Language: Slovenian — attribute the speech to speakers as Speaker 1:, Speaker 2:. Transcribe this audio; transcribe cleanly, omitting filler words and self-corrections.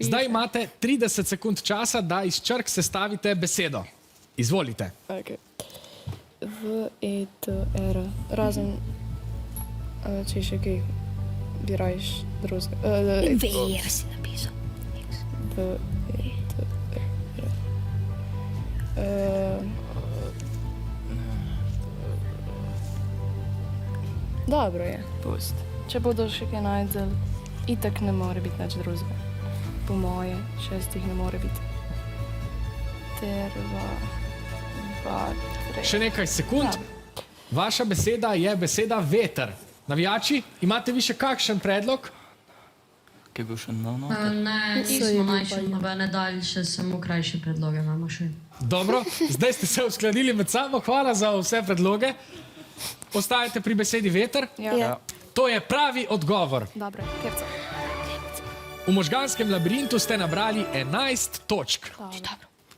Speaker 1: Zdaj imate 30 sekund časa, da iz črk sestavite besedo. Izvolite.
Speaker 2: V, E, T, R. Razen, če še kaj bi rajš drugega.
Speaker 3: VR si napisal.
Speaker 2: V, E, T, R. Dobro je, pust. Če bodo še kaj najdel, itak ne more biti nič drugega. Po moje, 6 ne more biti. Terva, 2, 3.
Speaker 1: Še nekaj sekund. Vaša beseda je beseda veter. Navijači, imate vi še kakšen predlog?
Speaker 4: Kaj bo še no?
Speaker 5: Ne, nismo našli nobene daljše, samo krajše predloge imamo še.
Speaker 1: Dobro, zdaj ste se uskladili med sabo. Hvala za vse predloge. Ostajate pri besedi veter?
Speaker 2: Ja.
Speaker 1: To je pravi odgovor.
Speaker 2: Dobre, kjerca.
Speaker 1: V možganskem labirintu ste nabrali 11 točk.
Speaker 2: Dobro.